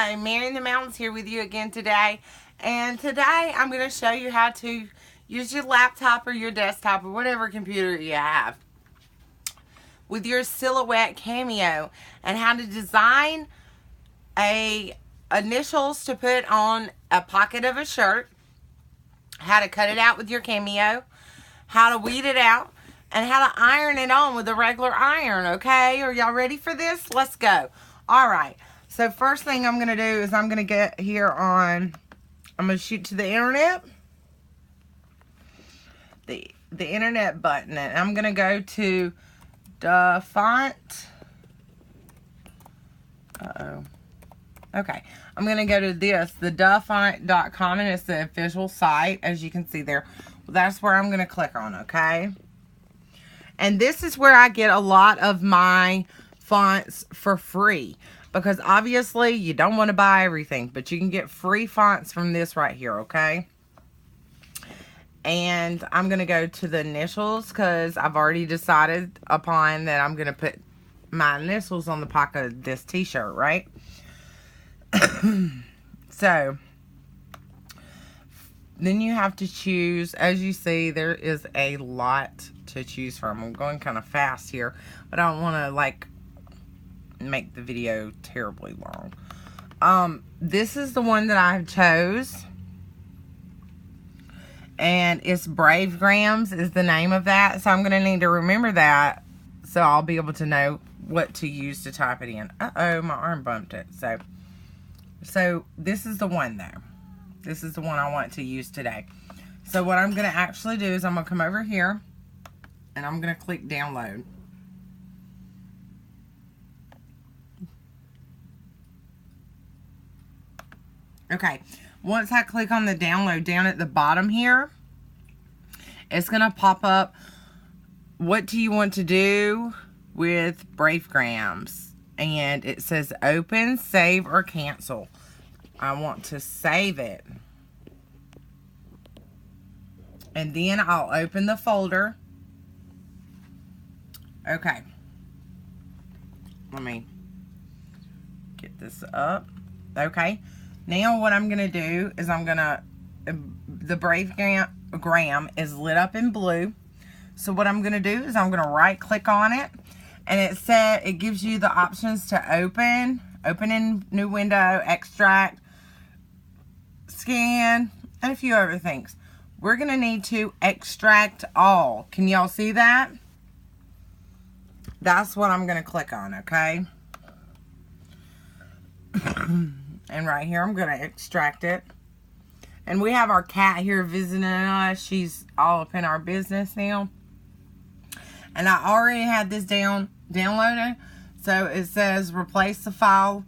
Hi, Mary in the Mountains here with you again today. And today I'm going to show you how to use your laptop or your desktop or whatever computer you have with your Silhouette Cameo and how to design initials to put on a pocket of a shirt, how to cut it out with your Cameo, how to weed it out, and how to iron it on with a regular iron, okay? Are y'all ready for this? Let's go. All right. So first thing I'm going to do is I'm going to get here on, I'm going to shoot to the internet, the internet button, and I'm going to go to the font. Okay, I'm going to go to this, the dafont.com, and it's the official site, as you can see there. Well, that's where I'm going to click on, okay? And this is where I get a lot of my fonts for free. Because obviously you don't want to buy everything, but you can get free fonts from this right here, okay? And I'm going to go to the initials because I've already decided upon that I'm going to put my initials on the pocket of this t-shirt, right? So, then you have to choose. As you see, there is a lot to choose from. I'm going kind of fast here, but I don't want to, like, make the video terribly long. This is the one that I chose, and it's Brave Grams is the name of that, so I'm going to need to remember that so I'll be able to know what to use to type it in. Uh-oh, my arm bumped it. So this is the one though. This is the one I want to use today. So what I'm going to actually do is I'm going to come over here and I'm going to click download. Okay, once I click on the download down at the bottom here, it's going to pop up, what do you want to do with Brave Grams? And it says open, save, or cancel. I want to save it. And then I'll open the folder. Okay. Let me get this up. Okay. Now what I'm going to do is I'm going to, the Brave Gram is lit up in blue. So what I'm going to do is I'm going to right click on it. And it gives you the options to open in new window, extract, scan, and a few other things. We're going to need to extract all. Can y'all see that? That's what I'm going to click on, okay? And right here, I'm going to extract it. And we have our cat here visiting us. She's all up in our business now. And I already had this downloaded. So it says replace the file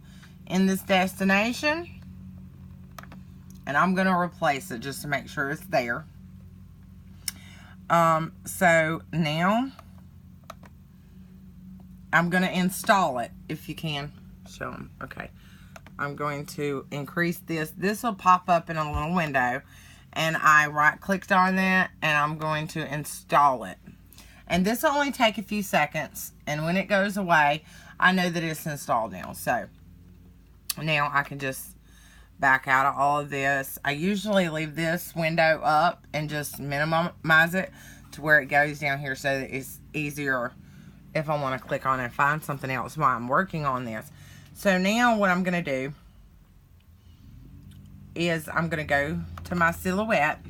in this destination. And I'm going to replace it just to make sure it's there. So now I'm going to install it if you can show them. Okay. I'm going to increase this. This will pop up in a little window. And I right clicked on that and I'm going to install it. And this will only take a few seconds. And when it goes away, I know that it's installed now. So now I can just back out of all of this. I usually leave this window up and just minimize it to where it goes down here so that it's easier if I want to click on it and find something else while I'm working on this. So now what I'm going to do is I'm going to go to my Silhouette,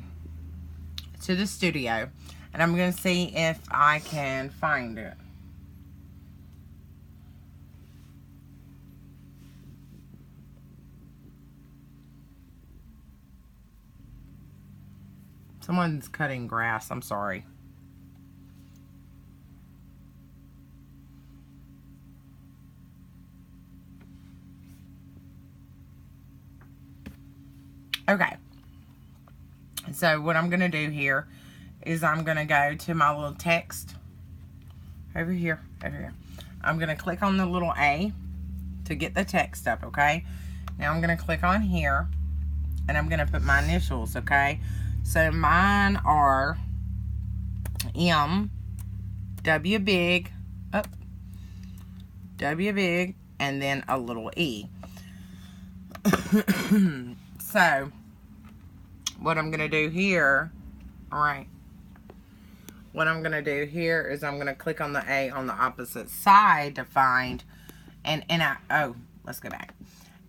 to the studio, and I'm going to see if I can find it. Someone's cutting grass. I'm sorry. Okay. So what I'm going to do here is I'm going to go to my little text over here. I'm going to click on the little A to get the text up, okay? Now I'm going to click on here and I'm going to put my initials, okay? So mine are M, W big, W big, and then a little E. So, what I'm going to do here, alright, what I'm going to do here is I'm going to click on the A on the opposite side to find, oh, let's go back.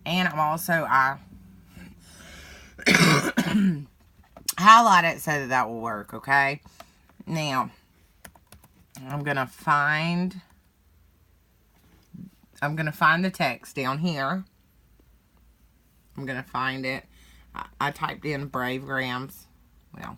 And I'm also, highlight it so that will work, okay? Now, I'm going to find the text down here. I'm going to find it. I typed in Brave Grams. Well,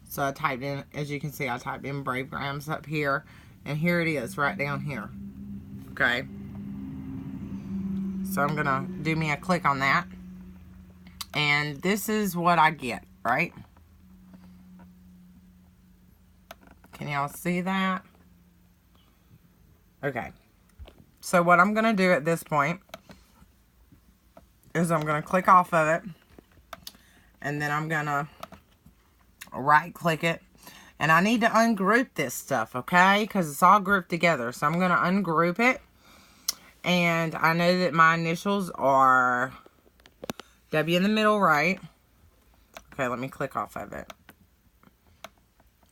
so I typed in, as you can see, I typed in Brave Grams up here. And here it is, right down here. Okay. So I'm going to do me a click on that. And this is what I get, right? Can y'all see that? Okay. So what I'm going to do at this point is I'm going to click off of it. And then I'm going to right click it. And I need to ungroup this stuff, okay? Because it's all grouped together. So I'm going to ungroup it. And I know that my initials are W in the middle, right? Okay, let me click off of it.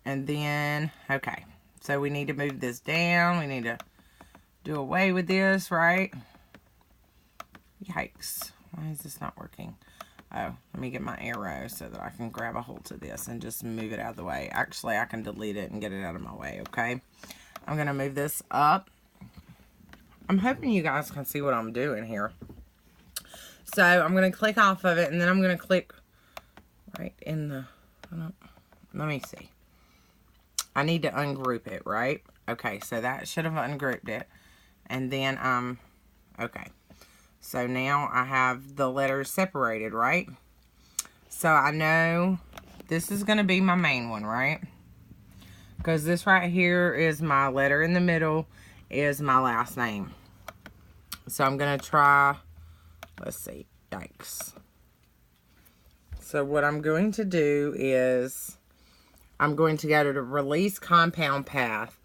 And then, okay. So we need to move this down. We need to do away with this, right? Yikes. Why is this not working? Oh, let me get my arrow so that I can grab a hold to this and just move it out of the way. Actually, I can delete it and get it out of my way, okay? I'm going to move this up. I'm hoping you guys can see what I'm doing here. So, I'm going to click off of it, and then I'm going to click right in the... let me see. I need to ungroup it, right? Okay, so that should have ungrouped it. And then, okay. So now I have the letters separated, right? So I know this is going to be my main one, right? Because this right here is my letter in the middle, is my last name. So I'm going to try, let's see, yikes. So what I'm going to do is, I'm going to go to the release compound path.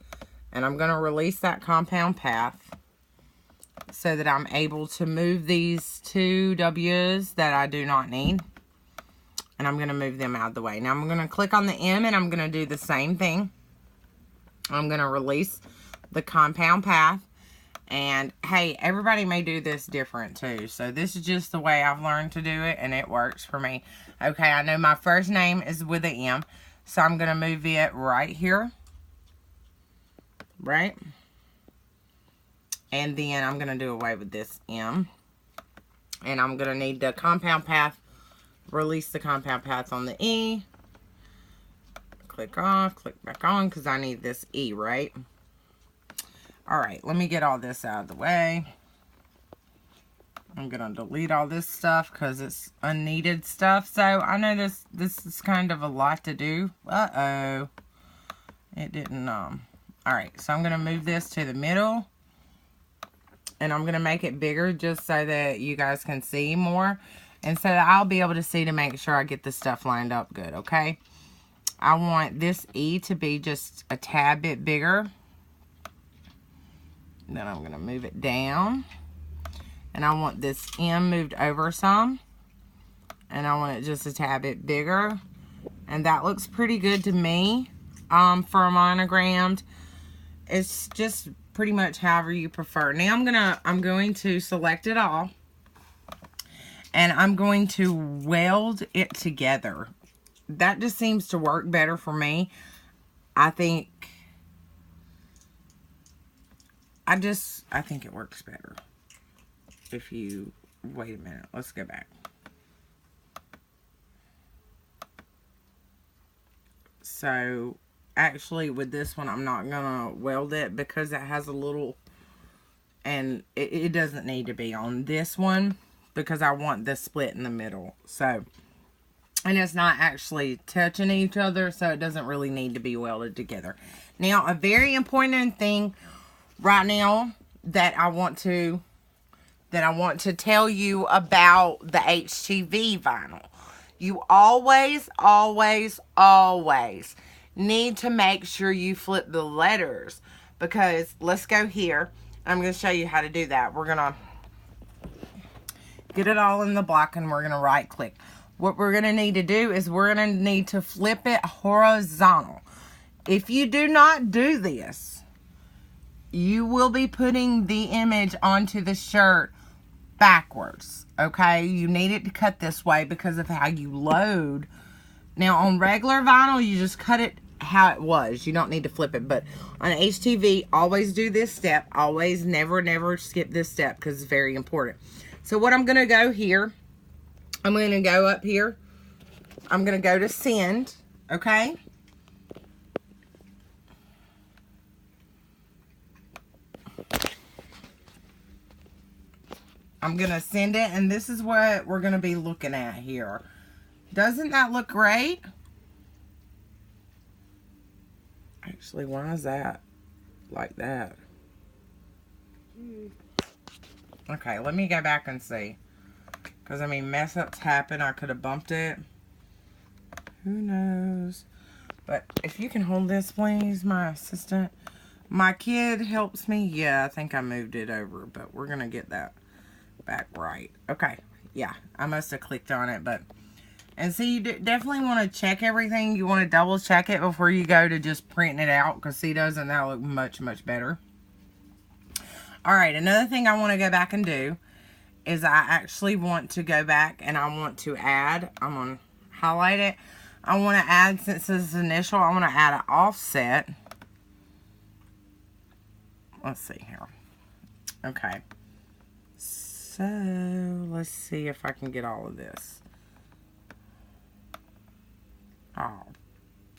And I'm going to release that compound path so that I'm able to move these two W's that I do not need. And I'm going to move them out of the way. Now I'm going to click on the M and I'm going to do the same thing. I'm going to release the compound path. And hey, everybody may do this different too. So this is just the way I've learned to do it and it works for me. Okay, I know my first name is with an M. So I'm going to move it right here. Right? And then I'm going to do away with this M. And I'm going to need the compound path. Release the compound path on the E. Click off. Click back on because I need this E, right? Alright, let me get all this out of the way. I'm going to delete all this stuff because it's unneeded stuff. So I know this is kind of a lot to do. Uh-oh. It didn't, Alright, so I'm going to move this to the middle. And I'm going to make it bigger just so that you guys can see more. And so that I'll be able to see to make sure I get the stuff lined up good, okay? I want this E to be just a tad bit bigger. Then I'm going to move it down. And I want this M moved over some. And I want it just a tad bit bigger. And that looks pretty good to me for a monogrammed. It's just pretty much however you prefer. Now I'm going to select it all. And I'm going to weld it together. That just seems to work better for me. I think it works better. If you wait a minute, let's go back. So actually with this one I'm not gonna weld it because it has a little, and it doesn't need to be on this one because I want this split in the middle. So, and it's not actually touching each other, so it doesn't really need to be welded together. Now a very important thing right now that I want to tell you about the HTV vinyl. You always need to make sure you flip the letters, because let's go here. I'm going to show you how to do that. We're going to get it all in the block and we're going to right click. What we're going to need to do is we're going to need to flip it horizontal. If you do not do this, you will be putting the image onto the shirt backwards. Okay, you need it to cut this way because of how you load. Now on regular vinyl, you just cut it how it was. You don't need to flip it. But on HTV, always do this step. Always, never skip this step because it's very important. So what I'm going to go here, I'm going to go up here. I'm going to go to send. Okay. I'm going to send it, and this is what we're going to be looking at here. Doesn't that look great? Actually, why is that like that? Okay, let me go back and see. Because, I mean, mess ups happen. I could have bumped it. Who knows? But if you can hold this, please, my assistant. My kid helps me. Yeah, I think I moved it over, but we're going to get that back right. Okay, yeah, I must have clicked on it, but and see, you definitely want to check everything. You want to double check it before you go to just printing it out, because see, doesn't that look much better? All right, another thing I want to go back and do is I actually want to go back and I want to add, I'm going to highlight it. I want to add, since this is initial, I want to add an offset. Let's see here. Okay. So, let's see if I can get all of this. Oh,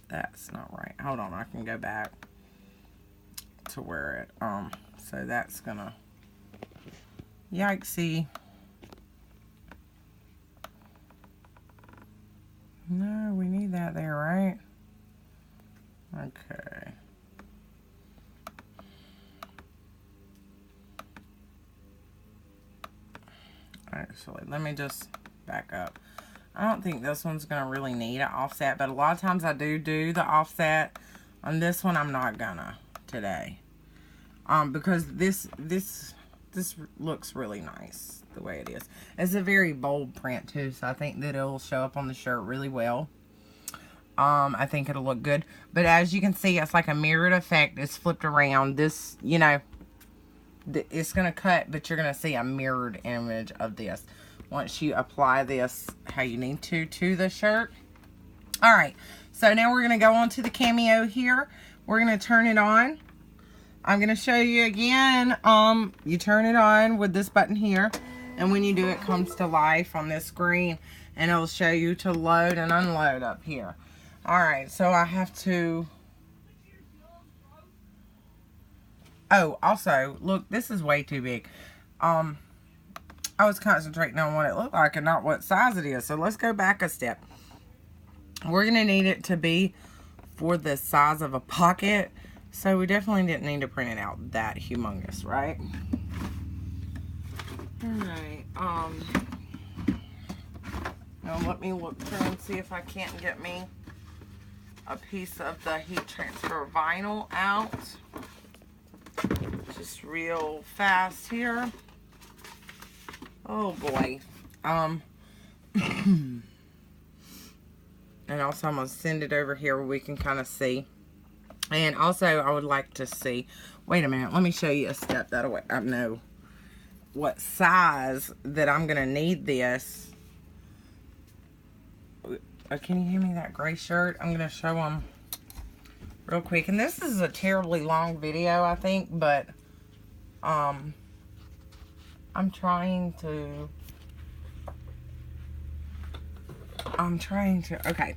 that's not right. Hold on, I can go back to where it, so that's gonna, yikesy. No, we need that there, right? Okay. Actually, let me just back up. I don't think this one's going to really need an offset, but a lot of times I do the offset. On this one, I'm not gonna today. Because this looks really nice the way it is. It's a very bold print too, so I think that it'll show up on the shirt really well. I think it'll look good. But as you can see, it's like a mirrored effect. It's flipped around. This, you know, it's going to cut, but you're going to see a mirrored image of this once you apply this how you need to the shirt. All right, so now we're going to go on to the Cameo here. We're going to turn it on. I'm going to show you again. You turn it on with this button here, and when you do, it comes to life on this screen, and it'll show you to load and unload up here. All right, so I have to... Oh, also, look, this is way too big. I was concentrating on what it looked like and not what size it is. So let's go back a step. We're going to need it to be for the size of a pocket. So we definitely didn't need to print it out that humongous, right? Alright, now let me look through and see if I can't get me a piece of the heat transfer vinyl out. Just real fast here. Oh boy. And also I'm going to send it over here where we can kind of see. And also I would like to see, wait a minute, let me show you a step that way I know what size that I'm going to need this. Can you hand me that gray shirt? I'm going to show them real quick. And this is a terribly long video, I think, but I'm trying to, okay.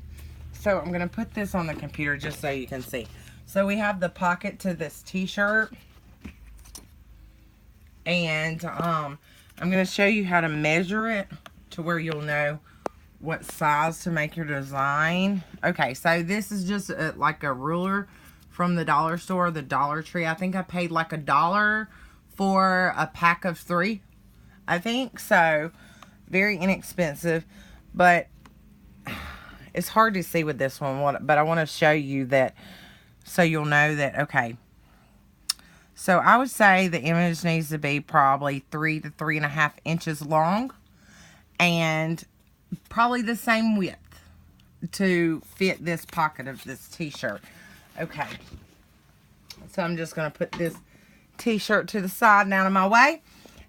So I'm going to put this on the computer just so you can see. So we have the pocket to this t-shirt. And I'm going to show you how to measure it to where you'll know what size to make your design. Okay, so this is just like a ruler from the dollar store, the Dollar Tree. I think I paid like $1 for a pack of 3. I think so. Very inexpensive. But It's hard to see with this one, but I want to show you that so you'll know that, okay. So I would say the image needs to be probably 3 to 3.5 inches long and probably the same width to fit this pocket of this t-shirt. Okay. So I'm just going to put this t-shirt to the side and out of my way.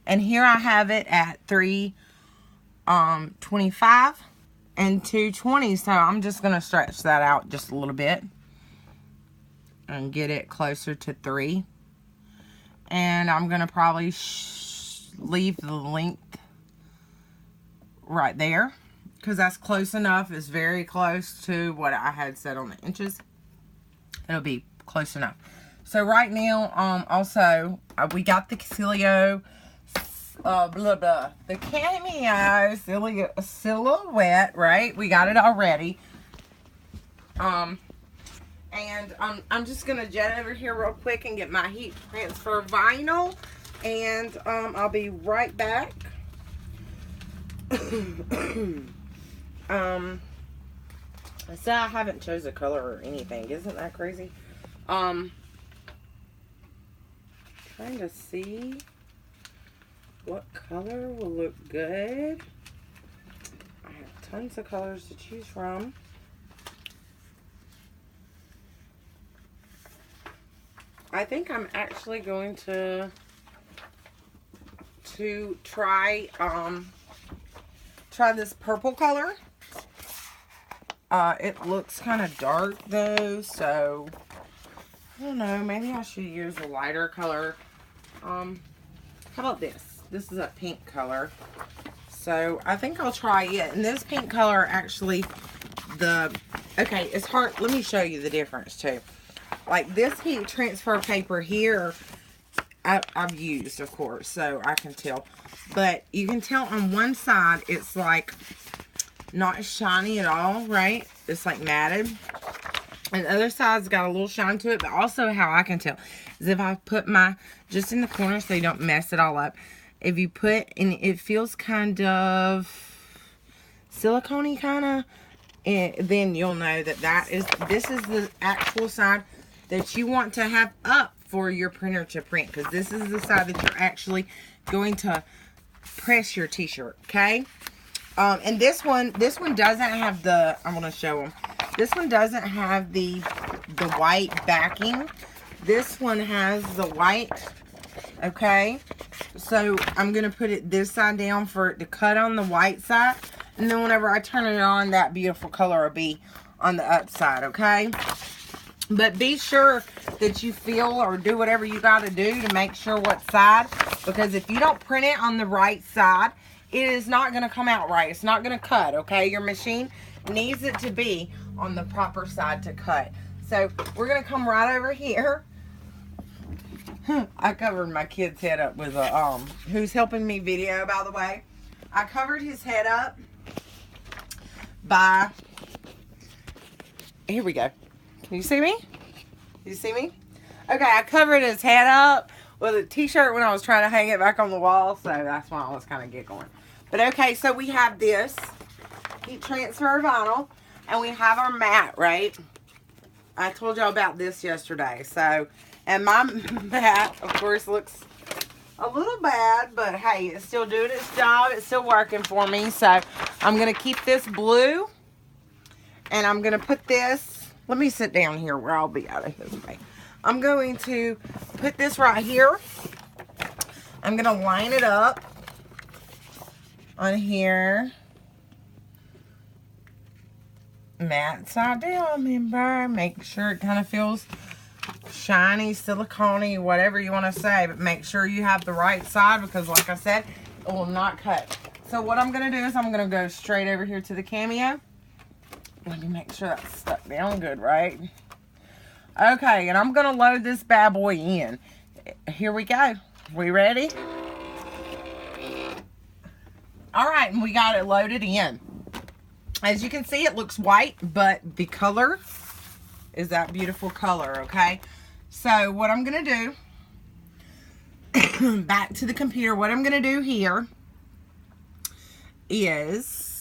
And here I have it at 325 and 220. So I'm just going to stretch that out just a little bit and get it closer to 3. And I'm going to probably leave the length right there, because that's close enough. It's very close to what I had set on the inches. It'll be close enough. So right now, also, we got the Cameo, the Cameo silhouette, right? We got it already. And I'm just going to jet over here real quick and get my heat transfer vinyl. And I'll be right back. So I haven't chose a color or anything. Isn't that crazy? Trying to see what color will look good. I have tons of colors to choose from. I think I'm actually going to try this purple color. It looks kind of dark though, so I don't know, maybe I should use a lighter color. How about this? This is a pink color. So I think I'll try it. And this pink color actually, okay, it's hard. Let me show you the difference too. Like this heat transfer paper here, I've used, of course, so I can tell. But you can tell on one side, it's like not shiny at all, right? It's like matted. And the other side's got a little shine to it, but also how I can tell is if I put my, just in the corner so you don't mess it all up. If you put, and it feels kind of silicone-y kind of, then you'll know that this is the actual side that you want to have up for your printer to print, because this is the side that you're actually going to press your t-shirt, okay? And this one doesn't have the, I'm going to show them. This one doesn't have the white backing. This one has the white, okay? So I'm going to put it this side down for it to cut on the white side. And then whenever I turn it on, that beautiful color will be on the upside, okay? But be sure that you feel or do whatever you got to do to make sure what side. Because if you don't print it on the right side, it is not going to come out right. It's not going to cut, okay? Your machine needs it to be on the proper side to cut. So we're going to come right over here. I covered my kid's head up with a, who's helping me video, by the way. I covered his head up by, here we go. Can you see me? You see me? Okay, I covered his head up with a t-shirt when I was trying to hang it back on the wall, so that's why I was kind of giggling. But okay, so we have this heat transfer vinyl, and we have our mat, right? I told y'all about this yesterday. So, and my mat, of course, looks a little bad, but hey, it's still doing its job. It's still working for me. So I'm going to keep this blue, and I'm going to put this, let me sit down here where I'll be out of his way. I'm going to put this right here. I'm going to line it up on here. Mat side down, remember. Make sure it kind of feels shiny, silicone-y, whatever you want to say. But make sure you have the right side because, like I said, it will not cut. So what I'm going to do is I'm going to go straight over here to the Cameo. Let me make sure that's stuck down good, right? Okay, and I'm going to load this bad boy in. Here we go. We ready? All right, and we got it loaded in. As you can see, it looks white, but the color is that beautiful color, okay? So what I'm going to do, back to the computer, what I'm going to do here is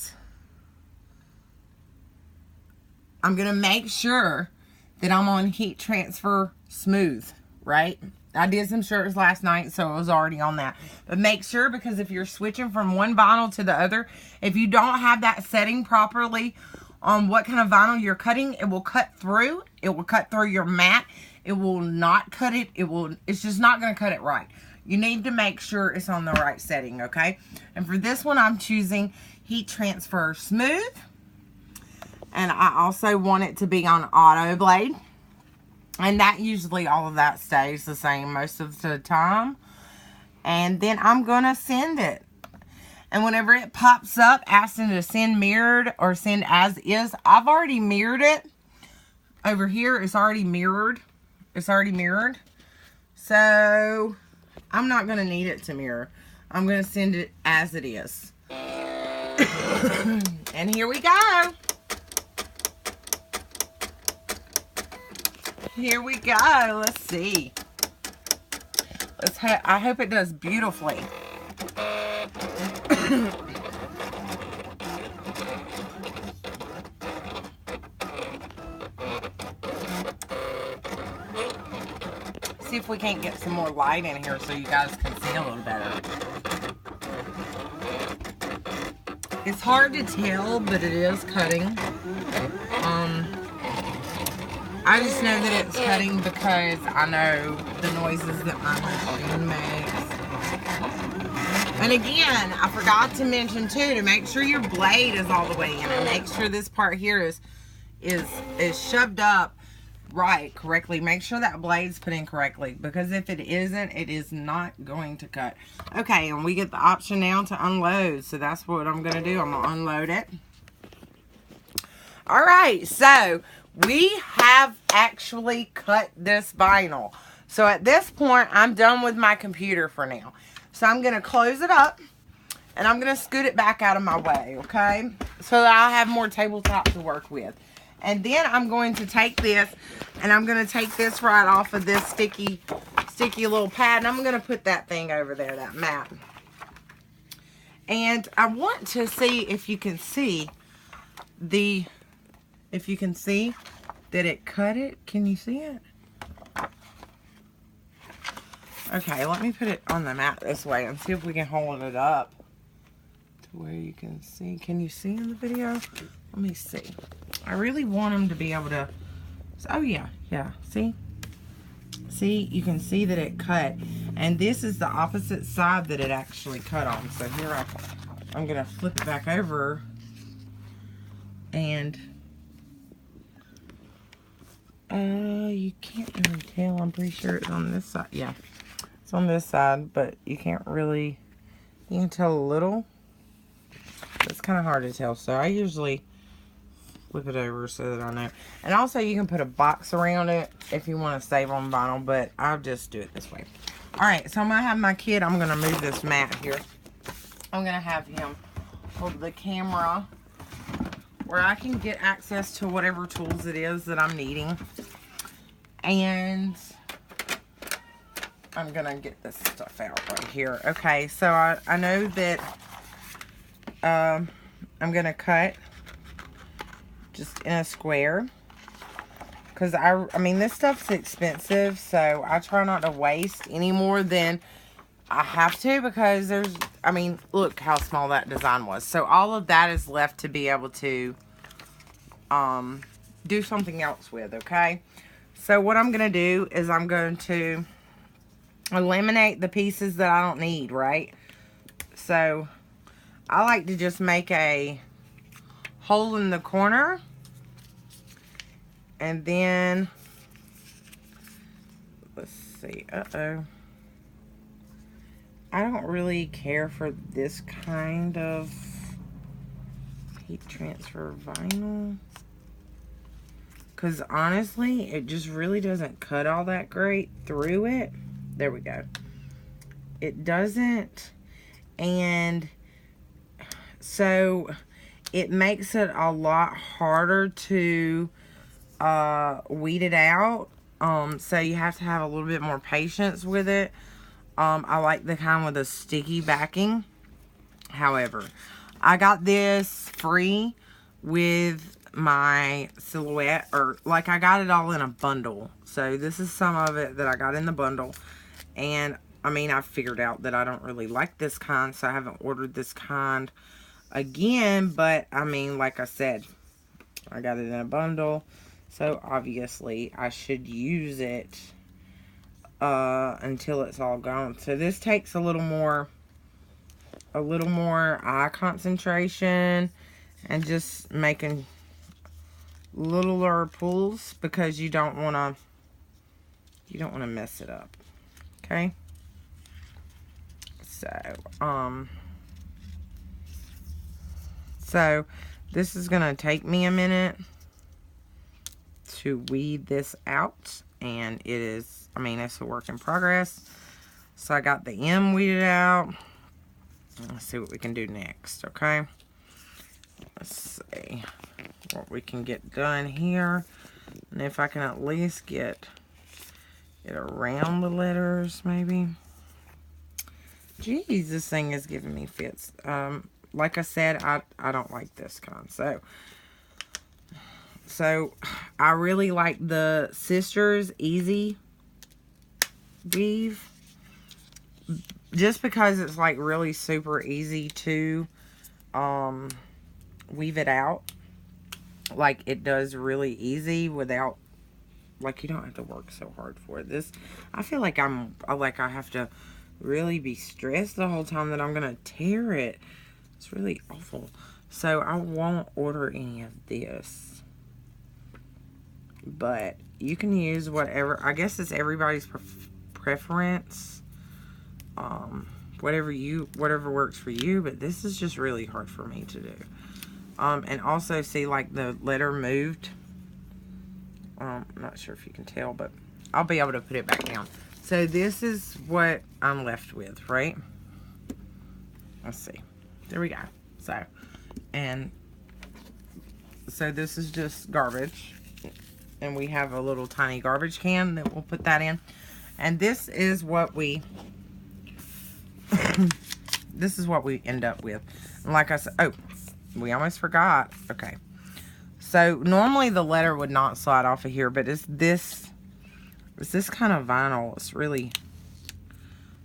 I'm going to make sure that I'm on heat transfer smooth, right? I did some shirts last night, so it was already on that. But make sure, because if you're switching from one vinyl to the other, if you don't have that setting properly on what kind of vinyl you're cutting, it will cut through. It will cut through your mat. It will not cut it. It's just not going to cut it right. You need to make sure it's on the right setting, okay? And for this one, I'm choosing heat transfer smooth. And I also want it to be on auto blade. And that usually all of that stays the same most of the time. And then I'm going to send it. And whenever it pops up asking to send mirrored or send as is, I've already mirrored it. Over here, it's already mirrored. It's already mirrored. So I'm not going to need it to mirror. I'm going to send it as it is. And here we go. Here we go. Let's see. I hope it does beautifully. See if we can't get some more light in here so you guys can see a little better. It's hard to tell, but it is cutting. I just know that it's cutting because I know the noises that my machine makes. And again, I forgot to mention too, to make sure your blade is all the way in and make sure this part here is shoved up right correctly. Make sure that blade's put in correctly, because if it isn't, it is not going to cut. Okay, and we get the option now to unload. So that's what I'm going to do. I'm going to unload it. All right, so we have actually cut this vinyl. So at this point, I'm done with my computer for now. So I'm going to close it up, and I'm going to scoot it back out of my way, okay? So that I'll have more tabletop to work with. And then I'm going to take this, and I'm going to take this right off of this sticky little pad, and I'm going to put that thing over there, that mat. And I want to see if you can see that it cut it. Can you see it? Okay, let me put it on the mat this way and see if we can hold it up to where you can see. Can you see in the video? Let me see. I really want them to be able to. Oh yeah, see? See, you can see that it cut. And this is the opposite side that it actually cut on. So here I'm going to flip it back over. And you can't really tell. I'm pretty sure it's on this side. Yeah, it's on this side, but you can't really, you can tell a little. It's kind of hard to tell. So I usually flip it over so that I know. And also you can put a box around it if you want to save on vinyl, but I'll just do it this way. All right, so I'm going to have my kid, I'm going to move this mat here. I'm going to have him hold the camera where I can get access to whatever tools it is that I'm needing. And I'm going to get this stuff out right here. Okay, so I know that I'm going to cut just in a square. Because I mean, this stuff's expensive, so I try not to waste any more than I have to, because there's, I mean, look how small that design was. So all of that is left to be able to do something else with, okay? So what I'm going to do is I'm going to eliminate the pieces that I don't need, right? So I like to just make a hole in the corner. And then, let's see, I don't really care for this kind of heat transfer vinyl. Because honestly, it just really doesn't cut all that great through it. There we go. It doesn't. And so it makes it a lot harder to weed it out. So you have to have a little bit more patience with it. I like the kind with a sticky backing. However, I got this free with my silhouette, or like I got it all in a bundle. So this is some of it that I got in the bundle. And I mean, I figured out that I don't really like this kind, so I haven't ordered this kind again. But I mean, like I said, I got it in a bundle, so obviously I should use it until it's all gone. So this takes a little more eye concentration and just making littler pulls, because you don't want to mess it up. Okay, so this is gonna take me a minute to weed this out, and it is, I mean, it's a work in progress. So I got the M weeded out. Let's see what we can do next. Okay, let's see what we can get done here, and if I can at least get it around the letters, maybe. Jeez, this thing is giving me fits. Like I said, I don't like this kind. So I really like the Sisters Easy Weave, just because it's like really super easy to weave it out. Like, it does really easy without, like, you don't have to work so hard for it. This, I feel like I have to really be stressed the whole time that I'm gonna tear it. It's really awful. So I won't order any of this, but you can use whatever. I guess it's everybody's preference. Whatever works for you, but this is just really hard for me to do. And also, see, like, the letter moved. I'm not sure if you can tell, but I'll be able to put it back down. So this is what I'm left with, right? Let's see. There we go. So this is just garbage. And we have a little tiny garbage can that we'll put that in. And this is what we this is what we end up with. And like I said, oh, we almost forgot. Okay. So normally the letter would not slide off of here, but it's this kind of vinyl. It's really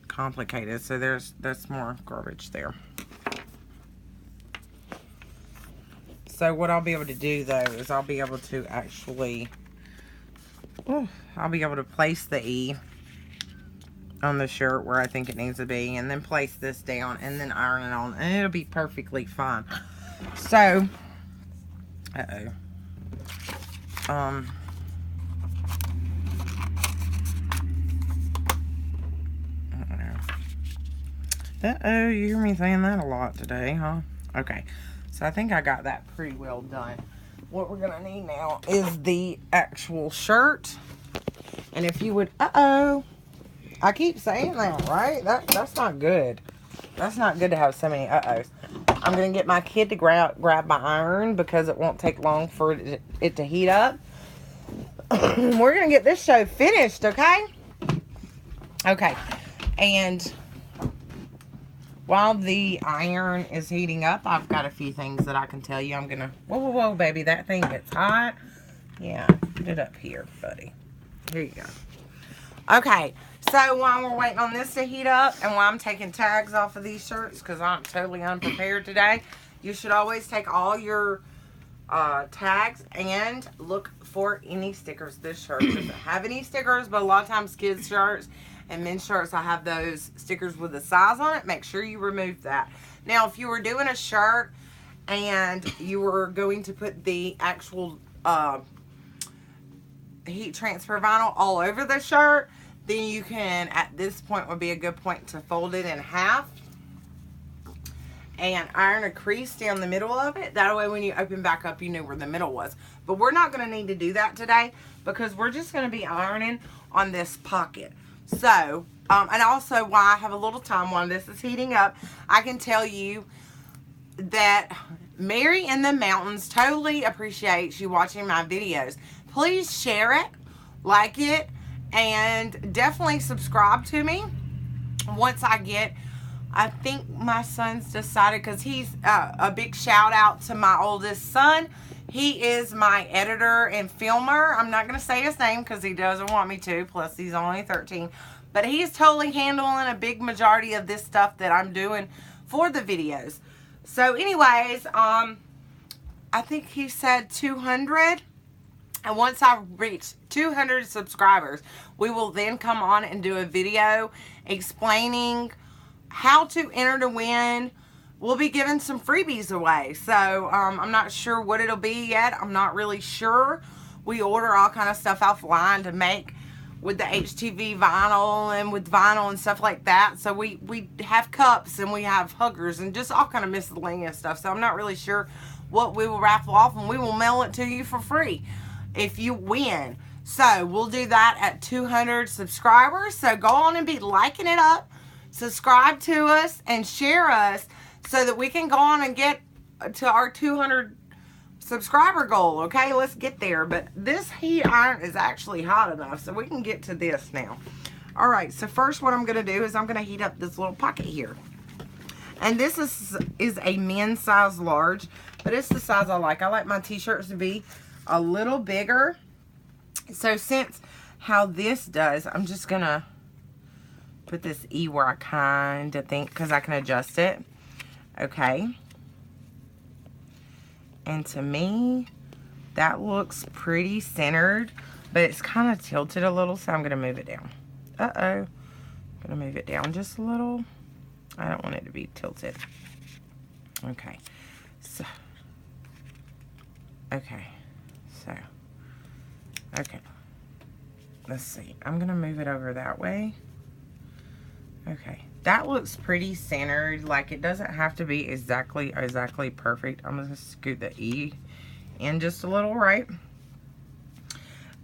complicated. So that's more garbage there. So what I'll be able to do though is I'll be able to actually, I'll be able to place the E on the shirt where I think it needs to be, and then place this down and then iron it on, and it'll be perfectly fine. So, you hear me saying that a lot today, huh? Okay, so I think I got that pretty well done. What we're gonna need now is the actual shirt, and if you would, I keep saying that, right? That's not good. That's not good to have so many uh-ohs. I'm going to get my kid to grab my iron, because it won't take long for it to heat up. We're going to get this show finished, okay? Okay. And while the iron is heating up, I've got a few things that I can tell you. I'm going to... Whoa, baby. That thing gets hot. Yeah. Put it up here, buddy. Here you go. Okay. So while we're waiting on this to heat up, and while I'm taking tags off of these shirts, because I'm totally unprepared today, you should always take all your tags and look for any stickers. This shirt doesn't have any stickers, but a lot of times kids' shirts and men's shirts, I have those stickers with the size on it. Make sure you remove that. Now, if you were doing a shirt and you were going to put the actual heat transfer vinyl all over the shirt, then you can, at this point would be a good point to fold it in half and iron a crease down the middle of it. That way when you open back up, you knew where the middle was. But we're not going to need to do that today, because we're just going to be ironing on this pocket. So, and also while I have a little time while this is heating up, I can tell you that Mary in the Mountains totally appreciates you watching my videos. Please share it, like it, and definitely subscribe to me. Once I get, I think my son's decided, because he's a big shout out to my oldest son. He is my editor and filmer. I'm not going to say his name because he doesn't want me to. Plus, he's only 13. But he's totally handling a big majority of this stuff that I'm doing for the videos. So, anyways, I think he said 200. And once I reach 200 subscribers, we will then come on and do a video explaining how to enter to win. We'll be giving some freebies away. So, I'm not sure what it'll be yet. I'm not really sure. We order all kind of stuff offline to make with the HTV vinyl and with vinyl and stuff like that. So, we have cups and we have huggers and just all kind of miscellaneous stuff. So, I'm not really sure what we will raffle off, and we will mail it to you for free if you win. So, we'll do that at 200 subscribers. So, go on and be liking it up. Subscribe to us and share us, so that we can go on and get to our 200 subscriber goal, okay? Let's get there. But this heat iron is actually hot enough, so we can get to this now. All right, so first what I'm going to do is I'm going to heat up this little pocket here. And this is a men's size large, but it's the size I like. I like my t-shirts to be a little bigger. So since how this does, I'm just going to put this E where I kind of think, because I can adjust it. Okay, and to me that looks pretty centered, but it's kind of tilted a little, so I'm going to move it down. I'm going to move it down just a little. I don't want it to be tilted. Okay, so okay, let's see, I'm going to move it over that way. Okay, that looks pretty centered. Like, it doesn't have to be exactly perfect. I'm going to scoot the E in just a little, right?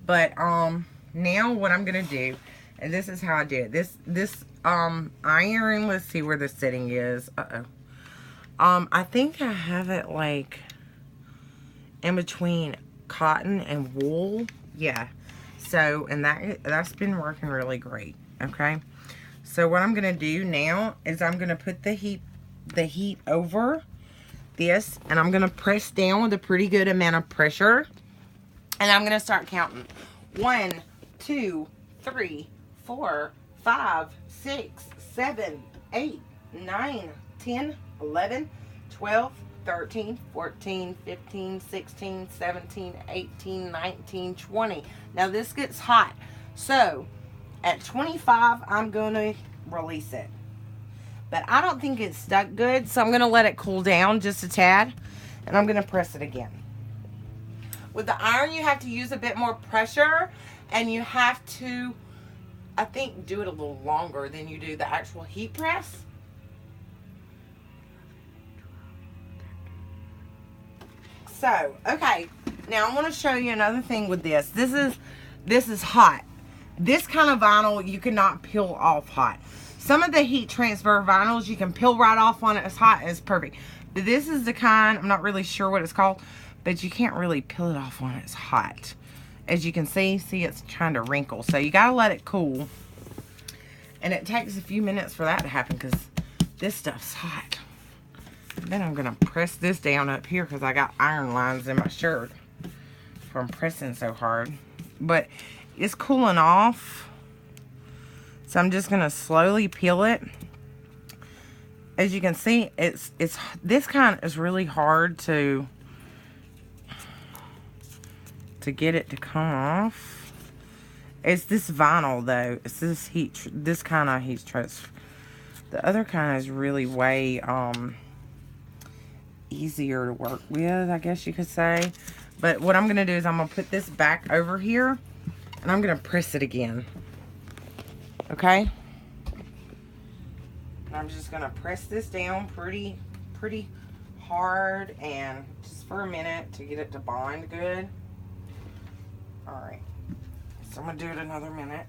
But, now what I'm going to do, and this is how I did it. This iron, let's see where the setting is. I think I have it, like, in between cotton and wool. Yeah. So, and that's been working really great, okay? So what I'm going to do now is I'm going to put the heat over this, and I'm going to press down with a pretty good amount of pressure, and I'm going to start counting. 1, 2, 3, 4, 5, 6, 7, 8, 9, 10, 11, 12, 13, 14, 15, 16, 17, 18, 19, 20. Now this gets hot. So at 25, I'm going to release it. But I don't think it's stuck good, so I'm going to let it cool down just a tad. And I'm going to press it again. With the iron, you have to use a bit more pressure. And you have to, I think, do it a little longer than you do the actual heat press. So, okay. Now, I want to show you another thing with this. This is hot. This kind of vinyl you cannot peel off hot. Some of the heat transfer vinyls you can peel right off on it. It's hot and it's perfect. But this is the kind, I'm not really sure what it's called, but you can't really peel it off when it's hot. As you can see it's trying to wrinkle. So you got to let it cool. And it takes a few minutes for that to happen because this stuff's hot. Then I'm going to press this down up here because I got iron lines in my shirt from pressing so hard. But it's cooling off, so I'm just gonna slowly peel it. As you can see, it's this kind is really hard to get it to come off. It's this vinyl though. It's this kind of heat transfer. The other kind is really way easier to work with, I guess you could say. But what I'm gonna do is I'm gonna put this back over here. And I'm going to press it again. Okay? And I'm just going to press this down pretty hard, and just for a minute to get it to bond good. Alright. So I'm going to do it another minute.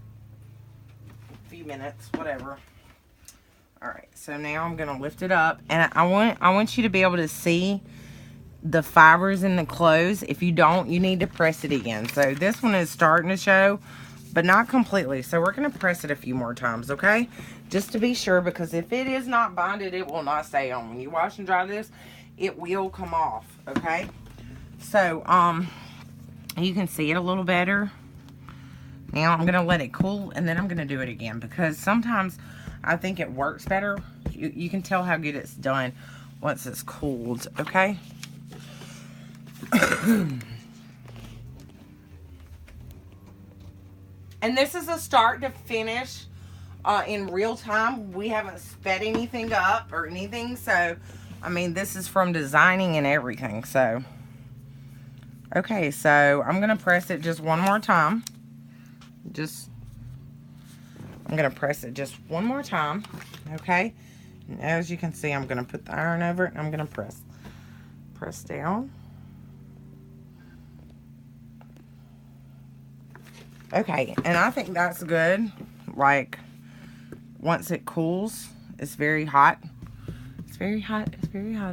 A few minutes, whatever. Alright, so now I'm going to lift it up. And I want you to be able to see the fibers in the clothes. If you don't, you need to press it again. So this one is starting to show, but not completely. So we're going to press it a few more times, okay? Just to be sure, because if it is not bonded, it will not stay on. When you wash and dry this, it will come off, okay? So, you can see it a little better. Now I'm going to let it cool, and then I'm going to do it again, because sometimes I think it works better. You can tell how good it's done once it's cooled, okay? And this is a start to finish in real time. We haven't sped anything up or anything, so I mean, this is from designing and everything. So okay, so I'm gonna press it just one more time. I'm gonna press it just one more time, okay? And as you can see, I'm gonna put the iron over it, and I'm gonna press down. Okay, and I think that's good. Like, once it cools, it's very hot. It's very hot,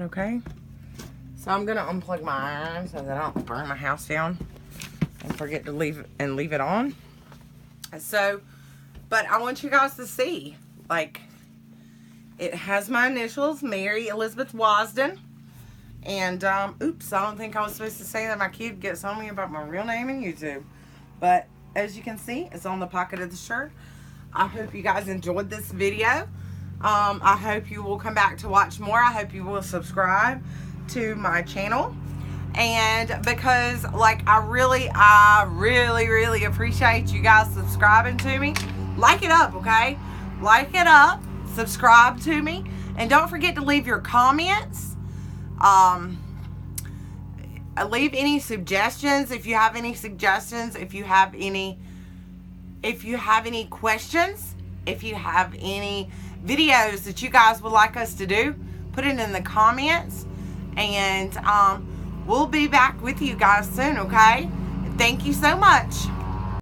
okay? So I'm gonna unplug my iron so that I don't burn my house down and forget to leave it on. So, but I want you guys to see, like, it has my initials, Mary Elizabeth Wasden. And, oops, I don't think I was supposed to say that. My kid gets on me about my real name in YouTube. But as you can see, it's on the pocket of the shirt. I hope you guys enjoyed this video. I hope you will come back to watch more. I hope you will subscribe to my channel. And because, like, I really appreciate you guys subscribing to me. Like it up, okay? Like it up. Subscribe to me. And don't forget to leave your comments. Leave any suggestions if you have any suggestions, if you have any questions, if you have any videos that you guys would like us to do, put it in the comments, and we'll be back with you guys soon, okay? Thank you so much.